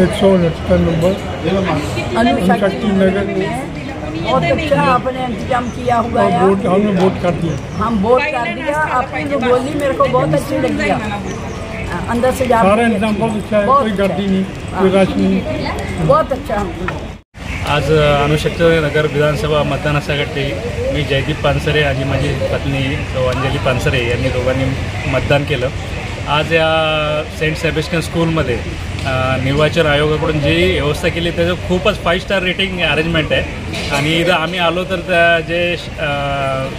169 number अनुशक्ति नगर में बहुत अच्छा आपने इंतजाम किया हुआ है। वोट हमने वोट कर दिया। हम वोट कर दिया। आपकी जो बोली मेरे को बहुत अच्छी लगी है। अंदर से सारा इंतजाम बहुत अच्छा है, कोई गर्दी नहीं, कोई रश नहीं, बहुत अच्छा हमको। आज अनुशक्ती नगर विधानसभा मतदानासाठी मी जयदीप पानसरे आणि माझी पत्नी अंजली पानसरे यांनी दोघांनी मतदान केलं। आज या सेंट सेबेस्टियन स्कूलमध्ये निर्वाचन आयोगाकडून जी व्यवस्था केली त्याचं खूपच 5 स्टार रेटिंग अरेंजमेंट आहे। आणि इथं आम्ही आलो तर त्या जे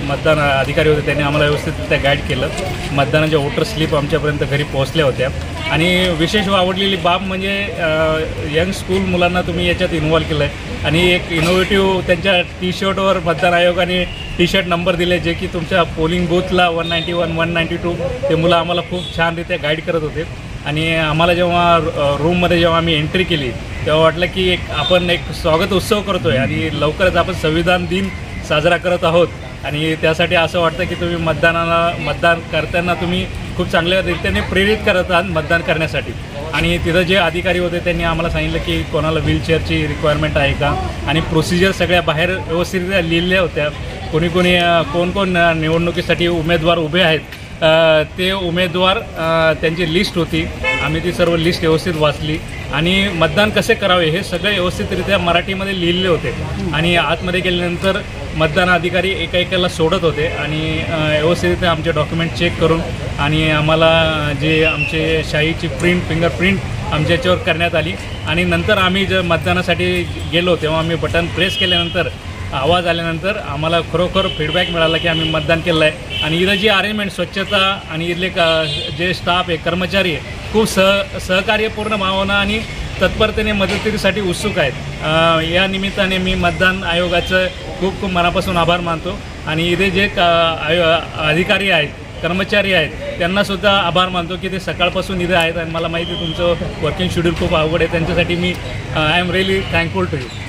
मतदान अधिकारी होते त्यांनी आम्हाला व्यवस्थित त्या गाईड केलं। मतदानाच्या वोटर स्लिप आमच्यापर्यंत घरी पोहोचल्या होत्या। आणि विशेष आवडलेली बाब म्हणजे यंग स्कूल मुलांना तुम्ही याच्यात इन्व्हॉल्व केलं आहे आणि एक इनोव्हेटिव्ह त्यांच्या टी शर्टवर मतदान आयोगाने टी शर्ट नंबर दिले, जे की तुमच्या पोलिंग बूथला 191 192 ते मुलं आम्हाला खूप छानरित्या गाईड करत होते। आणि आम्हाला जेव्हा रूममध्ये जेव्हा आम्ही एंट्री केली तेव्हा वाटलं की आपण एक स्वागत उत्सव करतो आहे आणि लवकरच आपण संविधान दिन साजरा करत आहोत। आणि त्यासाठी असं वाटतं की तुम्ही मतदान करताना तुम्ही खूप चांगल्या रीतीने प्रेरित करत आहात मतदान करण्यासाठी। आणि तिथं जे अधिकारी होते त्यांनी आम्हाला सांगितलं की कोणाला व्हीलचेअरची रिक्वायरमेंट आहे का, आणि प्रोसिजर सगळ्या बाहेर व्यवस्थितरित्या लिहिल्या होत्या। कोणी कोण निवडणुकीसाठी उमेदवार उभे आहेत ते उमेदवार त्यांची लिस्ट होती। आम्ही ती सर्व लिस्ट व्यवस्थित वाचली आणि मतदान कसे करावे हे सगळे व्यवस्थितरित्या मराठीमध्ये लिहिलेले होते। आणि आतमध्ये गेल्यानंतर मतदान अधिकारी एकाएकाला सोडत होते आणि व्यवस्थितरित्या आमचे डॉक्युमेंट चेक करून आणि आम्हाला जे आमचे शाईची फिंगरप्रिंट आमच्या याच्यावर करण्यात आली। आणि नंतर आम्ही जर मतदानासाठी गेलो तेव्हा आम्ही बटन प्रेस केल्यानंतर आवाज आल्यानंतर आम्हाला खरोखर फीडबॅक मिळाला की आम्ही मतदान केलं आहे। आणि इथं जी अरेंजमेंट स्वच्छता आणि इथले जे स्टाफ आहे कर्मचारी आहे खूप सहकार्यपूर्ण भावना आणि तत्परतेने मदतीसाठी उत्सुक आहेत। या निमित्ताने मी मतदान आयोगाचं खूप मनापासून आभार मानतो। आणि इथे जे अधिकारी आहेत कर्मचारी आहेत त्यांनासुद्धा आभार मानतो की ते सकाळपासून इथे आहेत। आणि मला माहिती आहे तुमचं वर्किंग शेड्यूल खूप अवघड आहे, त्यांच्यासाठी मी I am really thankful to you.